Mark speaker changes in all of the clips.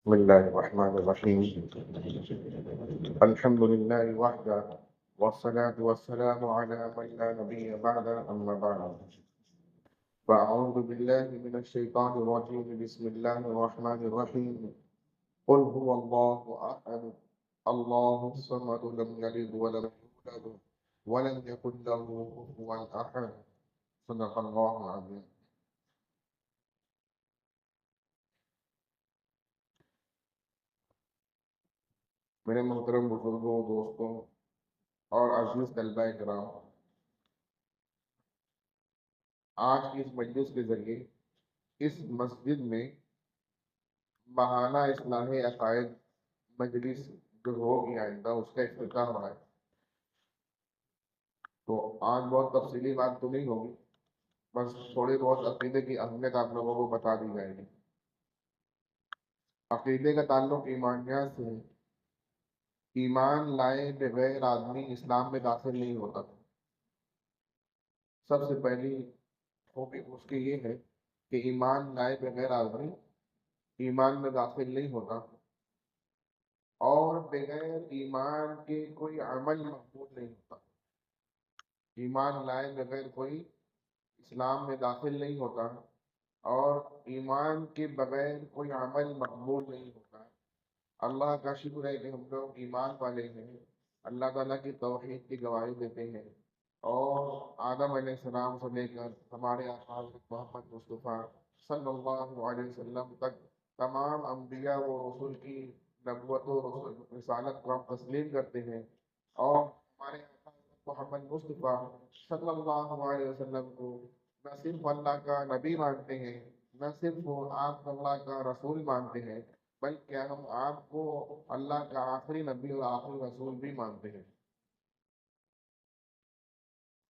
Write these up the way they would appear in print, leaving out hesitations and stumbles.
Speaker 1: بسم الله الرحمن الرحيم. الحمد لله وحده، والصلاة والسلام على من لا نبي بعد، أما بعد. فأعوذ بالله من الشيطان الرجيم. بسم الله الرحمن الرحيم. قل هو الله أحد، الله الصمد، لم يلد ولم يولد ولم يكن له كفوا أحد. صدق الله العظيم. میرے محترم بزرگوں، دوستوں اور عزیز طلبہ کرام، آج کی اس مجلس کے ذریعے اس مسجد میں ماہانہ اصلاح عقائد مجلس جو ہوگی آئندہ، اس کا افتتاح ہو رہا ہے. تو آج بہت تفصیلی بات تو نہیں ہوگی، بس تھوڑی بہت عقیدے کی اہمیت آپ لوگوں کو بتا دی جائے گی. عقیدے کا تعلق ایمانیات سے ہے. ایمان لائے بغیر آدمی اسلام میں داخل نہیں ہوتا. سب سے پہلی خوبی اس کی یہ ہے کہ ایمان لائے بغیر آدمی ایمان میں داخل نہیں ہوتا، اور بغیر ایمان کے کوئی عمل مقبول نہیں ہوتا. ایمان لائے بغیر کوئی اسلام میں داخل نہیں ہوتا، اور ایمان کے بغیر کوئی عمل مقبول نہیں ہوتا. اللہ کا شکر ہے کہ ہم لوگ ایمان والے ہیں، اللہ تعالیٰ کی توحید کی گواہی دیتے ہیں، اور آدم علیہ السلام سے لے کر ہمارے آقا محمد مصطفیٰ صلی اللہ علیہ وسلم تک تمام انبیاء و رسول کی نبوت و رسالت کو ہم تسلیم کرتے ہیں، اور ہمارے آقا محمد مصطفیٰ صلی اللہ علیہ وسلم کو نہ صرف اللہ کا نبی مانتے ہیں، نہ صرف آپ اللہ کا رسول مانتے ہیں، بلکہ ہم آپ کو اللہ کا آخری نبی اور آخری رسول بھی مانتے ہیں.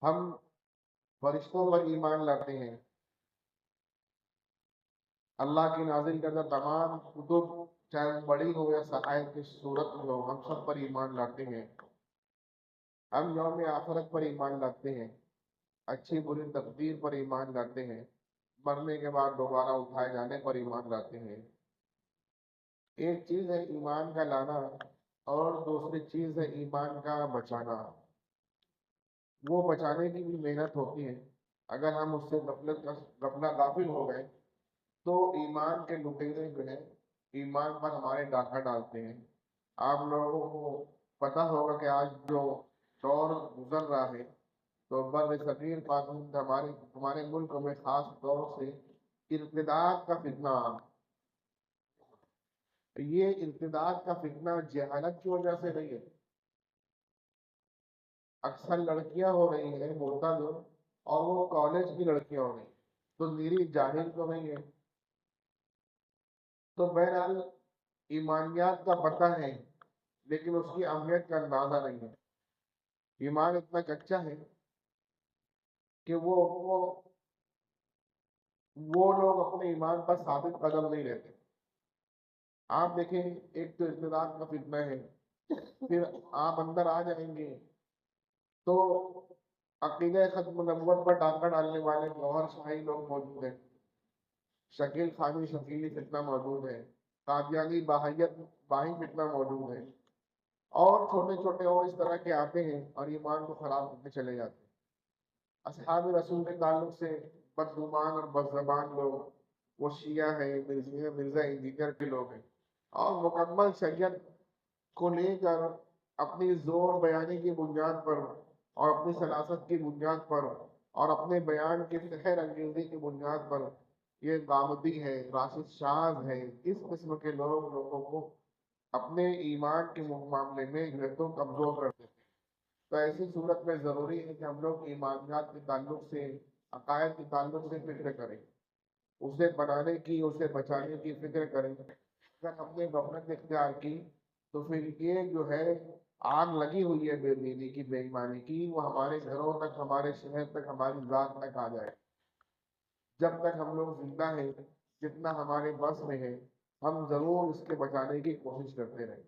Speaker 1: ہم فرشتوں پر ایمان لاتے ہیں. اللہ کی نازل کردہ تمام کتب، چاہے وہ بڑی ہو یا صحائف کی صورت میں ہو، ہم سب پر ایمان لاتے ہیں. ہم یوم آخرت پر ایمان لاتے ہیں، اچھی بری تقدیر پر ایمان لاتے ہیں، مرنے کے بعد دوبارہ اٹھائے جانے پر ایمان لاتے ہیں. ایک چیز ہے ایمان کا لانا، اور دوسری چیز ہے ایمان کا بچانا. وہ بچانے کی بھی محنت ہوتی ہے. اگر ہم اس سے غافل ہو گئے تو ایمان کے لٹیرے جو ہیں ایمان پر ہمارے ڈاکہ ڈالتے ہیں. آپ لوگوں کو پتہ ہوگا کہ آج جو دور گزر رہا ہے، تو بر صغیر پاکستان ہمارے ملک میں خاص طور سے ارتداد کا فتنہ. یہ ارتداد کا فتنہ جہالت کی وجہ سے نہیں ہے. اکثر لڑکیاں ہو رہی ہیں مرتد، اور وہ کالج کی لڑکیاں ہو رہی ہیں، تو میری جاہل تو نہیں ہے. تو بہرحال ایمانیات کا پتہ ہے، لیکن اس کی اہمیت کا اندازہ نہیں ہے. ایمان اتنا کچا ہے کہ وہ لوگ اپنے ایمان پر ثابت قدم نہیں رہتے. آپ دیکھیں، ایک تو ارتداد کا فتنہ ہے، پھر آپ اندر آ جائیں گے تو عقیدہ ختم نبوت پر ڈاکہ ڈالنے والے گوہر شاہی لوگ موجود ہیں، شکیل خانی شکیلی فتنہ موجود ہے، قادیانی باہی فتنہ موجود ہے، اور چھوٹے چھوٹے اور اس طرح کے آتے ہیں اور ایمان کو خراب کرتے چلے جاتے ہیں. اصحاب رسول کے تعلق سے بدگمان اور بدزبان لوگ، وہ شیعہ ہیں، مرزا انجینئر کے لوگ ہیں، اور مکمل شریعت کو لے کر اپنی زور بیانی کی بنیاد پر، اور اپنی سلاست کی بنیاد پر، اور اپنے بیان کی سحر انگیزی کی بنیاد پر یہ غامدی ہے، راشد شاذ ہے، اس قسم کے لوگوں کو اپنے ایمان کے معاملے میں جو ہے تو کمزور کر دیتے ہیں. تو ایسی صورت میں ضروری ہے کہ ہم لوگ ایمانیات کے تعلق سے، عقائد کے تعلق سے فکر کریں، اسے بنانے کی، اسے بچانے کی فکر کریں. اگر ہم نے غفلت اختیار کی تو پھر یہ جو ہے آگ لگی ہوئی ہے بے دینی کی، بے ایمانی کی، وہ ہمارے گھروں تک، ہمارے شہر تک، ہماری ذات تک آ جائے. جب تک ہم لوگ زندہ ہیں، جتنا ہمارے بس میں ہے، ہم ضرور اس کے بچانے کی کوشش کرتے رہیں.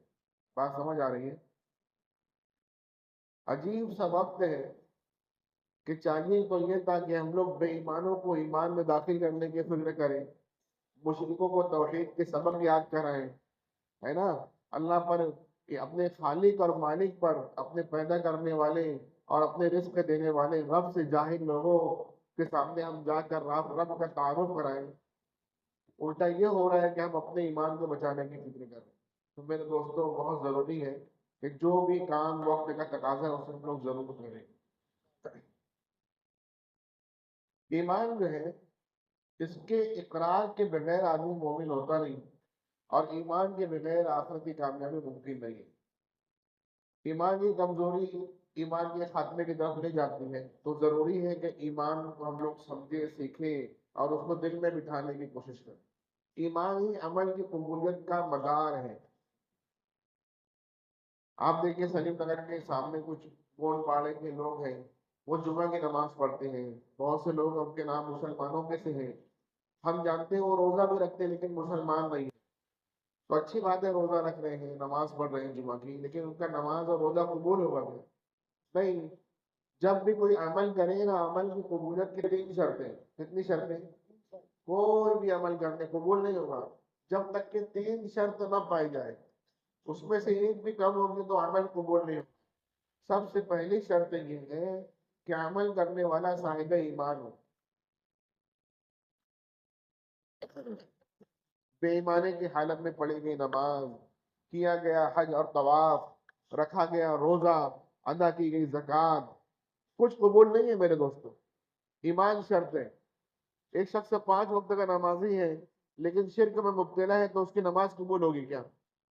Speaker 1: بات سمجھ آ رہی ہے؟ عجیب سا وقت ہے کہ چاہیے تو یہ تھا کہ ہم لوگ بے ایمانوں کو ایمان میں داخل کرنے کی فکر کریں، مشرکوں کو توحید کے سبق یاد کرائیں، ہے نا, اللہ پر, اپنے خالق اور مالک پر, اپنے پیدا کرنے والے اور اپنے رزق دینے والے رب سے جاہل لوگوں کے سامنے ہم جا کر رب کا تعارف کرائیں. الٹا یہ ہو رہا ہے کہ ہم اپنے ایمان کو بچانے کی فکر کر رہے ہیں. تو میرے دوستوں, بہت ضروری ہے کہ جو بھی کام وقت کا تقاضا ہے اسے ہم لوگ ضرور کریں. ایمان جو ہے, اس کے اقرار کے بغیر آدمی مومن ہوتا نہیں, اور ایمان کے بغیر آخرتی کامیابی ممکن نہیں ہے. ایمان کی کمزوری ایمان کے خاتمے کی طرف لے جاتی ہے, تو ضروری ہے کہ ایمان کو ہم لوگ سمجھیں, سیکھیں اور اس کو دل میں بٹھانے کی کوشش کریں. ایمان ہی عمل کی قبولیت کا مدار ہے. آپ دیکھیں سلیم نگر کے سامنے کچھ گول پاڑے کے لوگ ہیں, وہ جمعہ کی نماز پڑھتے ہیں, بہت سے لوگ ان کے نام مسلمانوں میں سے ہیں, ہم جانتے ہیں وہ روزہ بھی رکھتے ہیں لیکن مسلمان نہیں. تو اچھی بات ہے, روزہ رکھ رہے ہیں, نماز پڑھ رہے ہیں جمعہ کی, لیکن ان کا نماز اور روزہ قبول ہوگا نہیں. جب بھی کوئی عمل کرے نا, عمل کی قبولیت کی 3 شرطیں. کتنی شرطیں؟ کوئی بھی عمل کرنے قبول نہیں ہوگا جب تک کہ 3 شرط نہ پائی جائے. اس میں سے ایک بھی کم ہوگی تو عمل قبول نہیں ہوگا. سب سے پہلی شرط یہ ہے کہ عمل کرنے والا صاحب ایمان ہو. بے ایمانی کی حالت میں پڑھی گئی نماز, کیا گیا حج اور طواف, رکھا گیا روزہ, ادا کی گئی زکوٰۃ, کچھ قبول نہیں ہے میرے دوستوں. ایمان شرط ہے. ایک شخص 5 وقت کا نمازی ہے لیکن شرک میں مبتلا ہے, تو اس کی نماز قبول ہوگی کیا؟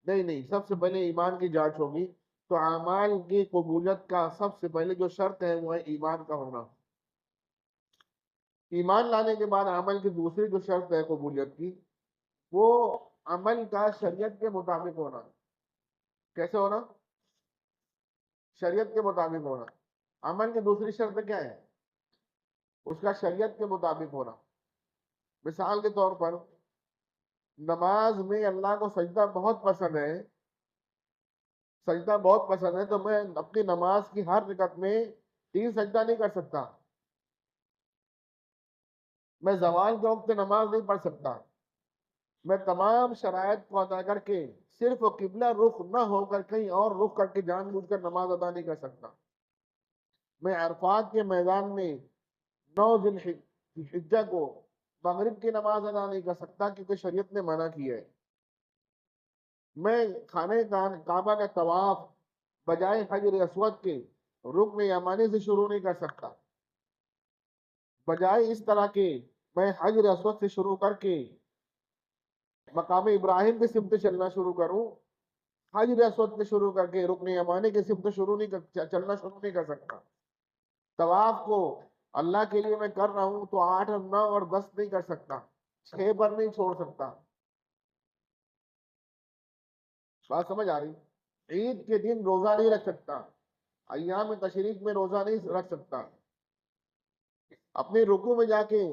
Speaker 1: نہیں نہیں. سب سے پہلے ایمان کی جانچ ہوگی. تو اعمال کی قبولیت کا سب سے پہلے جو شرط ہے وہ ہے ایمان کا ہونا. ایمان لانے کے بعد عمل کی دوسری جو شرط ہے قبولیت کی, وہ عمل کا شریعت کے مطابق ہونا. کیسے ہونا؟ شریعت کے مطابق ہونا. عمل کی دوسری شرط کیا ہے؟ اس کا شریعت کے مطابق ہونا. مثال کے طور پر, نماز میں اللہ کو سجدہ بہت پسند ہے, سجدہ بہت پسند ہے, تو میں اپنی نماز کی ہر رکعت میں 3 سجدہ نہیں کر سکتا. میں زوال کے وقت نماز نہیں پڑھ سکتا. میں تمام شرائط کو ادا کر کے صرف قبلہ رخ نہ ہو کر کہیں اور رخ کر کے جان بوجھ کر نماز ادا نہیں کر سکتا. میں عرفات کے میدان میں 9 ذی الحجہ کو مغرب کی نماز ادا نہیں کر سکتا کیونکہ شریعت نے منع کیا ہے. میں خانہ کعبہ کا طواف بجائے حجر اسود کے رکن یمانی سے شروع نہیں کر سکتا. بجائے اس طرح کے میں حجر اسود سے شروع کر کے مقام ابراہیم کی سمت چلنا شروع کروں, حجر اسود سے شروع کر کے رکن یمانی کی سمت چلنا شروع نہیں کر سکتا. طواف کو اللہ کے لیے میں کر رہا ہوں تو 8 اور 9 اور 10 نہیں کر سکتا, 6 پر نہیں چھوڑ سکتا. بات سمجھ آ رہی؟ عید کے دن روزہ نہیں رکھ سکتا, ایام تشریق میں روزہ نہیں رکھ سکتا, اپنے رکوع میں جا کے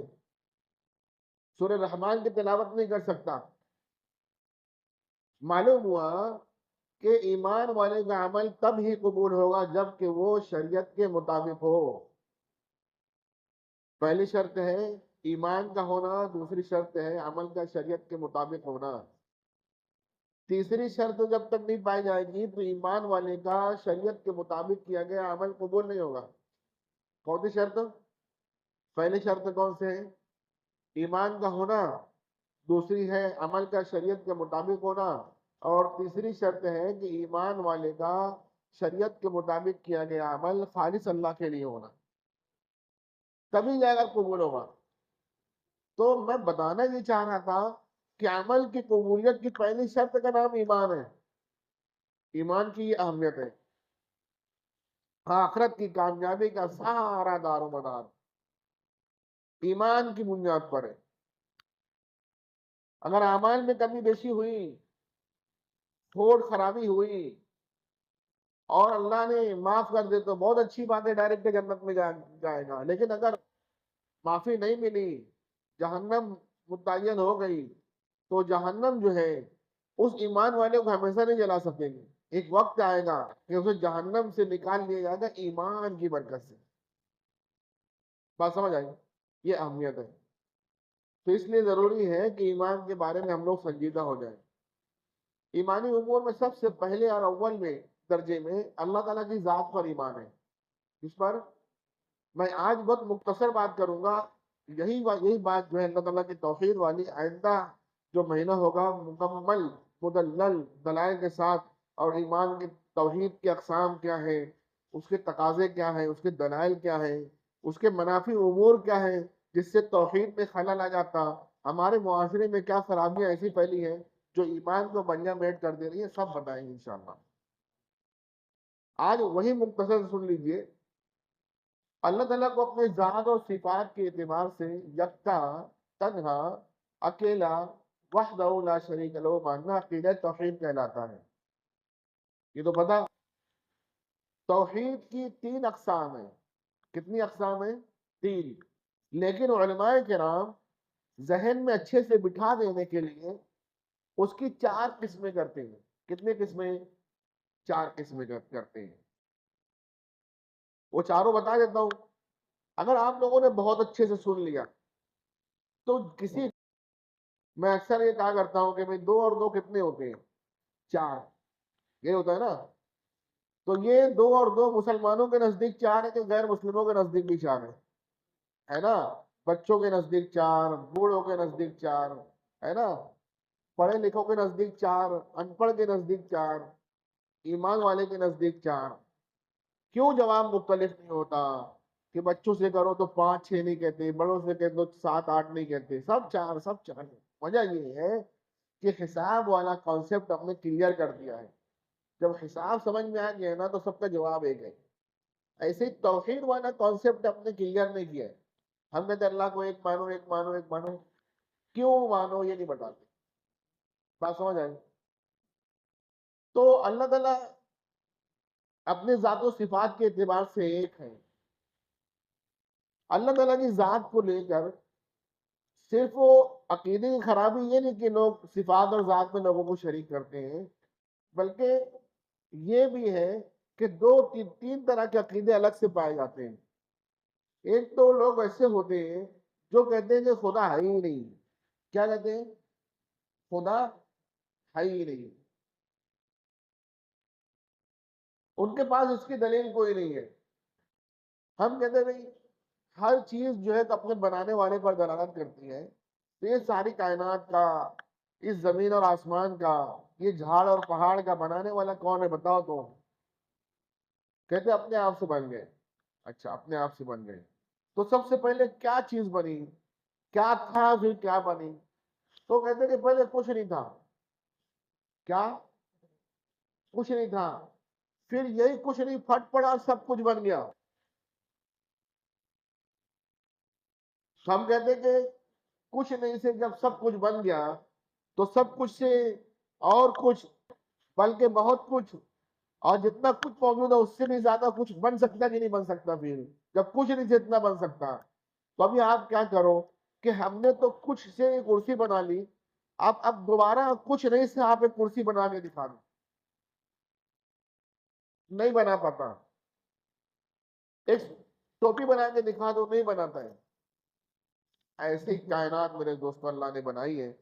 Speaker 1: سورہ رحمان کی تلاوت نہیں کر سکتا. معلوم ہوا کہ ایمان والے کا عمل تب ہی قبول ہوگا جب کہ وہ شریعت کے مطابق ہو. پہلی شرط ہے ایمان کا ہونا, دوسری شرط ہے عمل کا شریعت کے مطابق ہونا. تیسری شرط جب تک نہیں پائی جائے گی تو ایمان والے کا شریعت کے مطابق کیا گیا عمل قبول نہیں ہوگا. کون سی شرط؟ پہلی شرط کون سے ہے؟ ایمان کا ہونا, دوسری ہے عمل کا شریعت کے مطابق ہونا, اور تیسری شرط ہے کہ ایمان والے کا شریعت کے مطابق کیا گیا عمل خالص اللہ کے لیے ہونا, تبھی جا کر قبول ہوگا. تو میں بتانا یہ چاہ رہا تھا کہ عمل کی قبولیت کی پہلی شرط کا نام ایمان ہے. ایمان کی یہ اہمیت ہے. آخرت کی کامیابی کا سارا دار و مدار ایمان کی بنیاد پر ہے. اگر اعمال میں کمی بیشی ہوئی, تھوڑ خرابی ہوئی اور اللہ نے معاف کر دے تو بہت اچھی بات ہے, ڈائریکٹ جنت میں جائے گا. لیکن اگر معافی نہیں ملی, جہنم متعین ہو گئی, تو جہنم جو ہے اس ایمان والے کو ہمیشہ نہیں جلا سکے گی. ایک وقت آئے گا کہ اسے جہنم سے نکال لیا جائے گا ایمان کی برکت سے. بات سمجھ آئی؟ یہ اہمیت ہے. تو اس لیے ضروری ہے کہ ایمان کے بارے میں ہم لوگ سنجیدہ ہو جائیں. ایمانی امور میں سب سے پہلے اور اول میں درجے میں اللہ تعالیٰ کی ذات پر ایمان ہے. اس پر میں آج بہت مختصر بات کروں گا. یہی بات جو ہے اللہ تعالیٰ کی توحید والی آئندہ جو مہینہ ہوگا مکمل مدلل دلائل کے ساتھ، اور ایمان کی توحید کی اقسام کیا ہے، اس کے تقاضے کیا ہیں، اس کے دلائل کیا ہیں، اس کے منافی امور کیا ہیں جس سے توحید میں خلل آ جاتا، ہمارے معاشرے میں کیا خرابیاں ایسی پھیلی ہیں جو ایمان کو بنیا میٹ کر دے رہی ہے، سب بتائیں گے انشاءاللہ. آج وہی مختصر سن لیجئے. اللہ تعالیٰ کو اپنے ذات اور صفات کے اعتبار سے یکتا، تنہا، اکیلا، وحدہ لا شریک لہ ماننا عقیدہ توحید کہلاتا ہے. یہ تو پتا. توحید کی 3 اقسام ہیں. کتنی اقسام ہیں؟ 3. لیکن علماء کرام ذہن میں اچھے سے بٹھا دینے کے لیے اس کی 4 قسمیں کرتے ہیں. کتنے قسمیں؟ 4 قسمیں کرتے ہیں. وہ چاروں بتا دیتا ہوں. اگر آپ لوگوں نے بہت اچھے سے سن لیا تو میں اکثر یہ کہا کرتا ہوں کہ بھئی 2 اور 2 کتنے ہوتے ہیں؟ 4. یہ ہوتا ہے نا. تو یہ 2 اور 2 مسلمانوں کے نزدیک 4 ہے کہ غیر مسلموں کے نزدیک بھی 4 ہے نا. بچوں کے نزدیک 4، بوڑھوں کے نزدیک 4 ہے نا، پڑھے لکھوں کے نزدیک 4، ان پڑھ کے نزدیک 4، ایمان والے کے نزدیک 4. کیوں جواب مختلف نہیں ہوتا کہ بچوں سے کرو تو 5 6 نہیں کہتے، بڑوں سے کہتے تو 7 8 نہیں کہتے، سب 4 سب 4. وجہ یہ ہے کہ حساب والا کانسیپٹ ہم نے کلیئر کر دیا ہے. جب حساب سمجھ میں آ گیا نا تو سب کا جواب ایک ہے. ایسے ہی توحید والا کانسیپٹ ہم نے کلیئر نہیں کیا ہے. ہم کہتے اللہ کو ایک مانو ایک مانو ایک مانو. کیوں مانو یہ نہیں بتاتے. بات سمجھ آئی؟ تو اللہ تعالیٰ اپنے ذات و صفات کے اعتبار سے ایک ہے. اللہ تعالیٰ کی ذات کو لے کر صرف وہ عقیدے کی خرابی یہ نہیں کہ لوگ صفات اور ذات میں لوگوں کو شریک کرتے ہیں، بلکہ یہ بھی ہے کہ 2 3 طرح کے عقیدے الگ سے پائے جاتے ہیں. ایک تو لوگ ایسے ہوتے ہیں جو کہتے ہیں کہ خدا ہے ہی نہیں. کیا کہتے ہیں؟ خدا ہے ہی نہیں. ان کے پاس اس کی دلیل کوئی نہیں ہے. ہم کہتے ہیں بھئی ہر چیز جو ہے تو اپنے بنانے والے پر دلالت کرتی ہے. تو یہ ساری کائنات کا، اس زمین اور آسمان کا، یہ جھاڑ اور پہاڑ کا بنانے والا کون ہے بتاؤ تو. کہتے اپنے آپ سے بن گئے. اچھا اپنے آپ سے بن گئے. تو سب سے پہلے کیا چیز بنی؟ کیا تھا پھر کیا بنی؟ تو کہتے کہ پہلے کچھ نہیں تھا. کیا؟ کچھ نہیں تھا. پھر یہی کچھ نہیں پھٹ پڑا سب کچھ بن گیا. ہم کہتے کہ کچھ نہیں سے جب سب کچھ بن گیا تو سب کچھ سے اور کچھ، بلکہ بہت کچھ، اور جتنا کچھ موجود ہے اس سے بھی زیادہ کچھ بن سکتا کہ نہیں بن سکتا. پھر جب کچھ نہیں سے اتنا بن سکتا تو ابھی آپ کیا کرو کہ ہم نے تو کچھ سے ایک کرسی بنا لی، اب دوبارہ کچھ نہیں سے آپ ایک کرسی بنا کے دکھا دو. نہیں بنا پاتا. ایک ٹوپی بنا کے دکھا دو، نہیں بناتا ہے. ایسی کائنات میرے دوستوں اللہ نے بنائی ہے.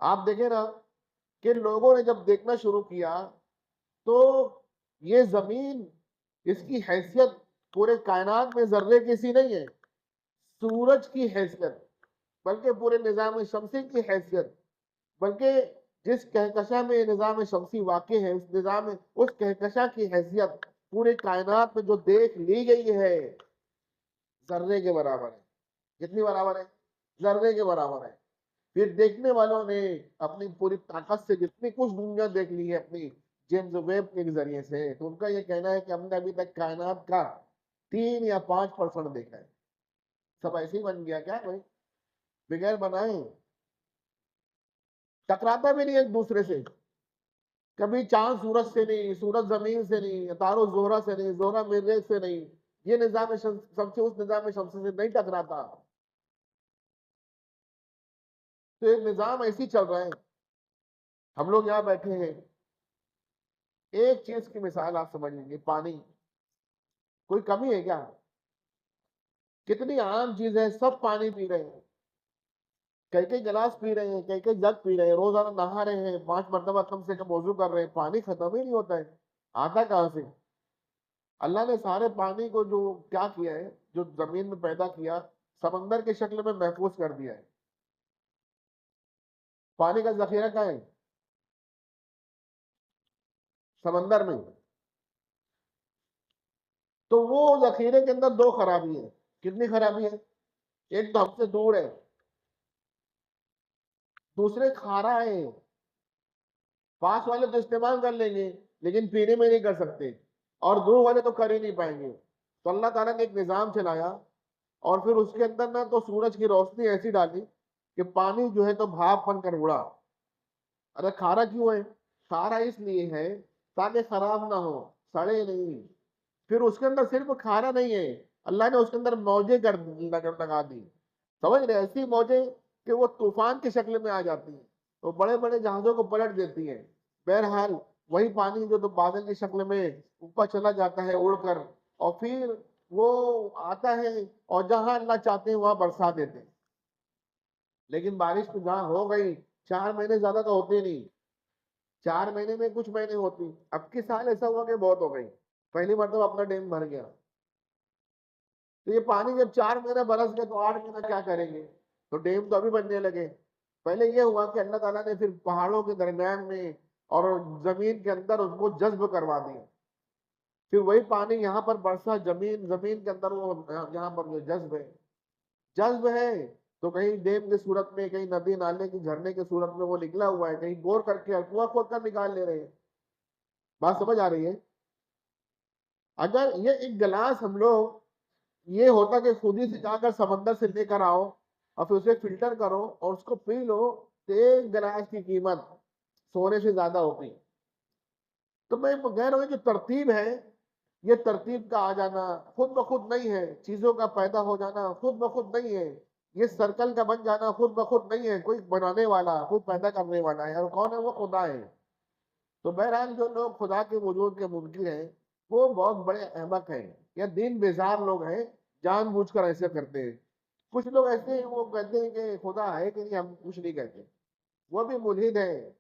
Speaker 1: آپ دیکھیں نا کہ لوگوں نے جب دیکھنا شروع کیا تو یہ زمین، اس کی حیثیت پورے کائنات میں ذرے کسی نہیں ہے. سورج کی حیثیت، بلکہ پورے نظام شمسی کی حیثیت، بلکہ جس کہکشاں میں نظام شمسی واقع ہے اس کہکشاں کی حیثیت پورے کائنات میں جو دیکھ لی گئی ہے ذرے کے برابر ہے. کتنی برابر ہے؟ ذرے کے برابر ہے. پھر دیکھنے والوں نے اپنی پوری طاقت سے جتنی کچھ دنیا دیکھ لی ہے اپنی جیمز ویب کے ذریعے سے، تو ان کا یہ کہنا ہے کہ ہم نے ابھی تک کائنات کا 3 یا 5% دیکھا ہے. سب ایسے ہی بن گیا کیا بھائی؟ بغیر بنائے ٹکراتا بھی نہیں ایک دوسرے سے. کبھی چاند سورج سے نہیں، سورج زمین سے نہیں، تارو زہرہ سے نہیں، زہرہ مریخ سے نہیں. یہ نظام شمسی اس نظام شمسی سے نہیں ٹکراتا. تو ایک نظام ایسی چل رہا ہے. ہم لوگ یہاں بیٹھے ہیں، ایک چیز کی مثال آپ سمجھ لیں گے، پانی. کوئی کمی ہے کیا؟ کتنی عام چیز ہے، سب پانی پی رہے ہیں. کئی کئی گلاس پی رہے ہیں، کئی کئی جگ پی رہے ہیں، روزانہ نہا رہے ہیں، 5 مرتبہ کم سے کم وضو کر رہے ہیں، پانی ختم ہی نہیں ہوتا ہے، آتا کہاں سے؟ اللہ نے سارے پانی کو جو کیا کیا ہے، جو زمین میں پیدا کیا، سمندر کی شکل میں محفوظ کر دیا ہے. پانی کا ذخیرہ کہاں ہے؟ سمندر میں. تو وہ ذخیرے کے اندر دو خرابی ہیں. کتنی خرابی ہے؟ ایک تو ہم سے دور ہے، دوسرے کھارا ہے. پاس والے تو استعمال کر لیں گے لیکن پینے میں نہیں کر سکتے، اور دور والے تو کر ہی نہیں پائیں گے. تو اللہ تعالیٰ نے ایک نظام چلایا، اور پھر اس کے اندر نہ تو سورج کی روشنی ایسی ڈالی کہ پانی جو ہے تو بھاپ بن کر اڑا. ارے کھارا کیوں ہے؟ کھارا اس لیے ہے تاکہ خراب نہ ہو، سڑے نہیں. پھر اس کے اندر صرف کھارا نہیں ہے، اللہ نے اس کے اندر موجیں لگا دی. سمجھ رہے؟ ایسی موجیں کہ وہ طوفان کی شکل میں آ جاتی ہیں، وہ بڑے بڑے جہازوں کو پلٹ دیتی ہیں. بہرحال وہی پانی جو تو بادل کی شکل میں اوپر چلا جاتا ہے اڑ کر، اور پھر وہ آتا ہے اور جہاں اللہ چاہتے ہیں وہاں برسا دیتے ہیں. لیکن بارش تو جہاں ہو گئی، 4 مہینے زیادہ تو ہوتے نہیں، 4 مہینے میں کچھ مہینے ہوتی. اب کی سال ایسا ہوا کہ بہت ہو گئی، پہلی مرتبہ اپنا ڈیم بھر گیا. تو یہ پانی جب 4 مہینے برس گئے تو 8 مہینہ کیا کریں گے؟ تو ڈیم تو ابھی بننے لگے. پہلے یہ ہوا کہ اللہ تعالیٰ نے پھر پہاڑوں کے درمیان میں اور زمین کے اندر اس کو جذب کروا دیا. پھر وہی پانی یہاں پر برسا، زمین کے اندر وہ یہاں پر جو جذب ہے تو کہیں ڈیم کی صورت میں، کہیں ندی نالے کی جھرنے کی صورت میں وہ نکلا ہوا ہے، کہیں بور کر کے کنواں کھود کر نکال لے رہے ہیں. بات سمجھ آ رہی ہے؟ اگر یہ ایک گلاس ہم لوگ، یہ ہوتا کہ خود ہی سے جا کر سمندر سے لے کر آؤ اور پھر اسے فلٹر کرو اور اس کو پی لو، تو ایک گلاس کی قیمت سونے سے زیادہ ہوتی. تو میں کہہ رہا ہوں جو ترتیب ہے، یہ ترتیب کا آ جانا خود بخود نہیں ہے، چیزوں کا پیدا ہو جانا خود بخود نہیں ہے، یہ سرکل کا بن جانا خود بخود نہیں ہے. کوئی بنانے والا، خود پیدا کرنے والا ہے، اور کون ہے؟ وہ خدا ہے. تو بہرحال جو لوگ خدا کے وجود کے منکر ہیں وہ بہت بڑے احمق ہیں، یا دین بیزار لوگ ہیں، جان بوجھ کر ایسے کرتے ہیں. کچھ لوگ ایسے ہیں وہ کہتے ہیں کہ خدا ہے کہ نہیں، ہم کچھ نہیں کہتے، وہ بھی ملحد ہے.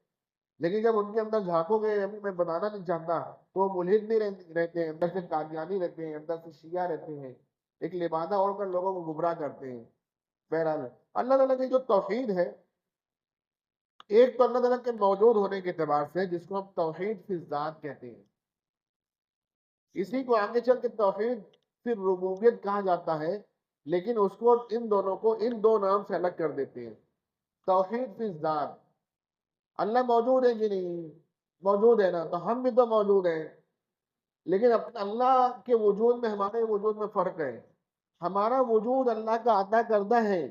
Speaker 1: لیکن جب ان کے اندر جھانکو گے، ابھی میں بتانا نہیں چاہتا، تو وہ ملحد نہیں رہتے ہیں، اندر سے قادیانی رہتے ہیں، اندر سے شیعہ رہتے ہیں، ایک لبادہ اوڑھ کر لوگوں کو گمراہ کرتے ہیں. بہرحال اللہ تعالیٰ کی جو توحید ہے، ایک تو اللہ تعالیٰ کے موجود ہونے کے اعتبار سے جس کو ہم توحید فی الذات کہتے ہیں، اسی کو آگے چل کے توحید پھر ربوبیت کہا جاتا ہے. لیکن اس کو ان دونوں کو ان دو نام سے الگ کر دیتے ہیں. توحید فی الذات، اللہ موجود ہے کہ نہیں؟ موجود ہے نا، تو ہم بھی تو موجود ہیں. لیکن اللہ کے وجود میں ہمارے وجود میں فرق ہے. ہمارا وجود اللہ کا عطا کردہ ہے،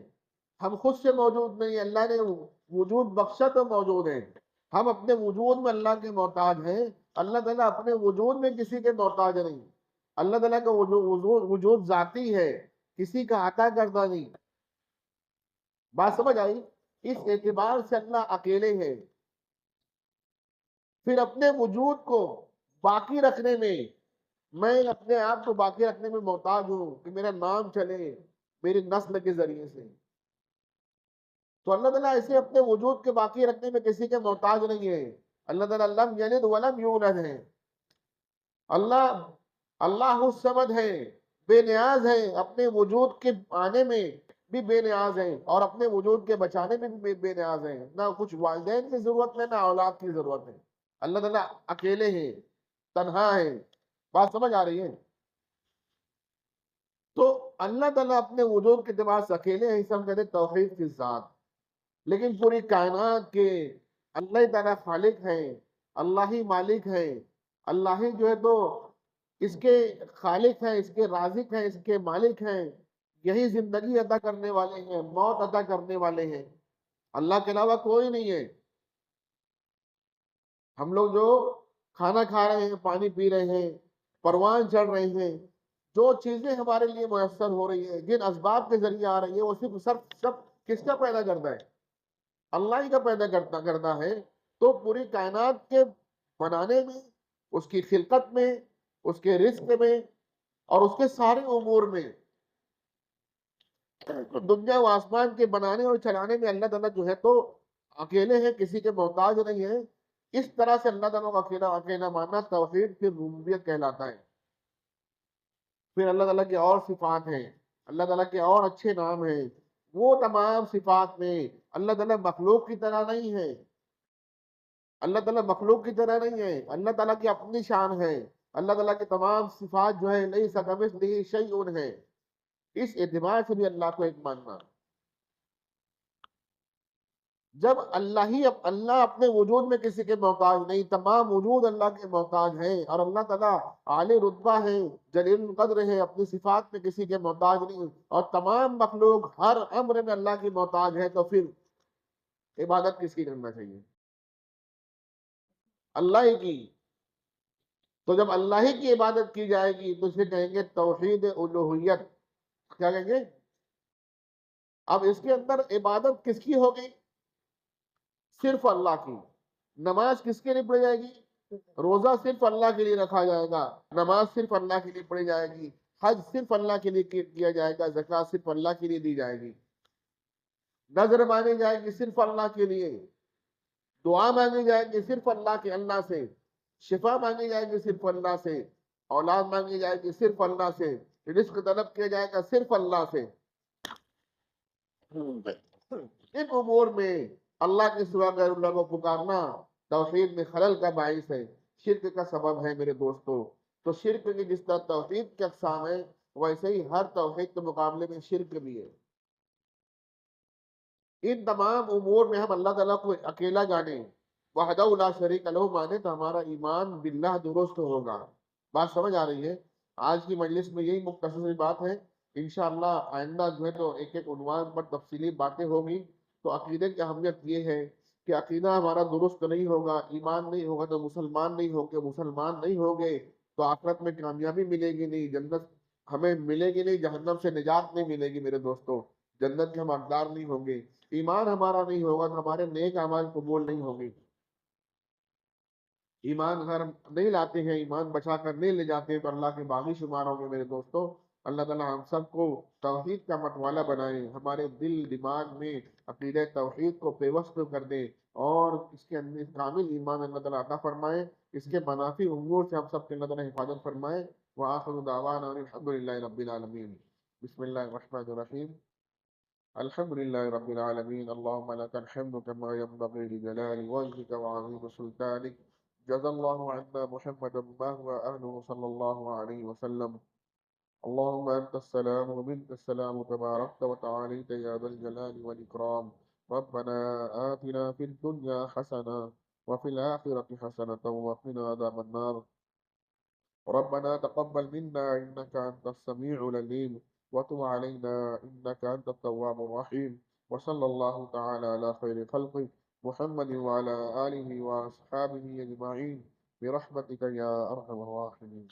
Speaker 1: ہم خود سے موجود نہیں، اللہ نے وجود بخشا تو موجود ہے. ہم اپنے وجود میں اللہ کے محتاج ہیں، اللہ تعالیٰ اپنے وجود میں کسی کے محتاج نہیں. اللہ تعالیٰ کا وجود ذاتی ہے، کسی کا عطا کردہ نہیں. بات سمجھ آئی؟ اس اعتبار سے اللہ اکیلے ہیں. پھر اپنے وجود کو باقی رکھنے میں اپنے آپ کو باقی رکھنے میں محتاج ہوں کہ میرا نام چلے میری نسل کے ذریعے سے. تو اللہ تعالیٰ ایسے اپنے وجود کے باقی رکھنے میں کسی کے محتاج نہیں ہے. اللہ تعالیٰ لم یلد ولم یولد ہے. اللہ الصمد ہے، بے نیاز ہے، اپنے وجود کے آنے میں بھی بے نیاز ہے اور اپنے وجود کے بچانے میں بھی بے نیاز ہے. نہ کچھ والدین کی ضرورت ہے، نہ اولاد کی ضرورت ہے. اللہ تعالیٰ اکیلے ہیں، تنہا ہے. بات سمجھ آ رہی ہے؟ تو اللہ تعالیٰ اپنے وجود کے اعتبار سے اکیلے ہیں، اسے ہم کہتے ہیں توحید فی الذات. لیکن پوری کائنات کے اللہ تعالیٰ خالق ہیں، اللہ ہی مالک ہیں، اللہ ہی جو ہے تو اس کے خالق ہیں، اس کے رازق ہیں، اس کے مالک ہیں. یہی زندگی عطا کرنے والے ہیں، موت عطا کرنے والے ہیں. اللہ کے علاوہ کوئی نہیں ہے. ہم لوگ جو کھانا کھا رہے ہیں، پانی پی رہے ہیں، پروان چڑھ رہے ہیں، جو چیزیں ہمارے لیے میسر ہو رہی ہیں، جن اسباب کے ذریعے آ رہی ہے، وہ صرف سب کس کا پیدا کرتا ہے؟ اللہ ہی کا پیدا کرتا ہے. تو پوری کائنات کے بنانے میں، اس کی خلقت میں، اس کے رزق میں اور اس کے سارے امور میں تو دنیا و آسمان کے بنانے اور چلانے میں اللہ تعالیٰ جو ہے تو اکیلے ہیں، کسی کے محتاج نہیں ہے. اس طرح سے اللہ تعالیٰ کو اکیلا اکیلا ماننا توحید پھر ربوبیت کہلاتا ہے. پھر اللہ تعالیٰ کے اور صفات ہیں، اللہ تعالیٰ کے اور اچھے نام ہیں. وہ تمام صفات میں اللہ تعالیٰ مخلوق کی طرح نہیں ہے. اللہ تعالیٰ مخلوق کی طرح نہیں ہے، اللہ تعالیٰ کی اپنی شان ہے. اللہ تعالیٰ کے تمام صفات جو ہے لیس کمثلہ شیء ہے. اس اعتبار سے بھی اللہ کو ایک ماننا. جب اللہ اپنے وجود میں کسی کے محتاج نہیں، تمام وجود اللہ کے محتاج ہیں، اور اللہ تعالیٰ عالی رتبہ ہے، جلیل القدر ہے، اپنی صفات میں کسی کے محتاج نہیں، اور تمام مخلوق ہر امر میں اللہ کی محتاج ہے، تو پھر عبادت کس کی کرنا چاہیے؟ اللہ ہی کی. تو جب اللہ ہی کی عبادت کی جائے گی تو اسے کہیں گے توحید الوہیت. کیا کہیں گے؟ اب اس کے اندر عبادت کس کی ہوگی؟ صرف اللہ کی. نماز کس کے لیے پڑھی جائے گی؟ روزہ صرف اللہ کے لیے رکھا جائے گا، نماز صرف اللہ کے لیے پڑھی جائے گی، حج صرف اللہ کے لیے کیا جائے گا، زکوٰۃ صرف اللہ کے لیے دی جائے گی، نظر مانی جائے گی صرف اللہ کے لیے، دعا مانگی جائے گی صرف اللہ سے، شفا مانگی جائے گی صرف اللہ سے، اولاد مانگی جائے گی صرف اللہ سے، رزق طلب کیا جائے گا صرف اللہ سے. ان امور میں اللہ کے سوا غیر اللہ کو پکارنا توحید میں خلل کا باعث ہے، شرک کا سبب ہے میرے دوستو. تو شرک کی جس طرح توحید کے اقسام ہے، ویسے ہی ہر توحید کے مقابلے میں شرک بھی ہے. ان تمام امور میں ہم اللہ تعالیٰ کو اکیلا جانیں، وحدہ لا شریک لہ مانے، تو ہمارا ایمان باللہ درست ہوگا. بات سمجھ آ رہی ہے؟ آج کی مجلس میں یہی مختصر بات ہے. انشاءاللہ آئندہ جو ہے تو ایک ایک عنوان پر تفصیلی باتیں ہوگی. تو عقیدے کی اہمیت یہ ہے کہ عقیدہ ہمارا درست نہیں ہوگا، ایمان نہیں ہوگا تو مسلمان نہیں ہوگے، مسلمان نہیں ہوگے تو آخرت میں کامیابی ملے گی نہیں، جنت ہمیں ملے گی نہیں، جہنم سے نجات نہیں ملے گی میرے دوستوں، جنت کے ہم حقدار نہیں ہوں گے. ایمان ہمارا نہیں ہوگا تو ہمارے نیک اعمال قبول نہیں ہوں گے. ایمان اگر ہم نہیں لاتے ہیں، ایمان بچا کر نہیں لے جاتے ہیں تو اللہ کے باغی شمار ہوں گے میرے دوستوں. اللہ تعالیٰ ہم سب کو توحید کا متوالا بنائے، ہمارے دل دماغ میں عقیدہ توحید کو پیوست کر دے، اور اس کے اندر کامل ایمان اللہ تعالیٰ عطا فرمائے. اس کے منافی امور سے ہم سب کے اللہ تعالیٰ حفاظت فرمائے. وآخر دعوانا الحمد للہ رب العالمین. بسم اللہ الرحمن الرحیم. الحمد لله رب العالمين. اللهم لك الحمد كما ينبغي لجلال وجهك وعظيم سلطانك. جزا الله عنا محمدا ما هو أهله صلى الله عليه وسلم. اللهم أنت السلام ومنك السلام، تباركت وتعاليت يا ذا الجلال والإكرام. ربنا آتنا في الدنيا حسنة وفي الآخرة حسنة وقنا عذاب النار. ربنا تقبل منا إنك أنت السميع العليم، وتب علينا إنك أنت التواب الرحيم. وصلى الله تعالى على خير خلقه محمد وعلى آله وأصحابه أجمعين برحمتك يا أرحم الراحمين.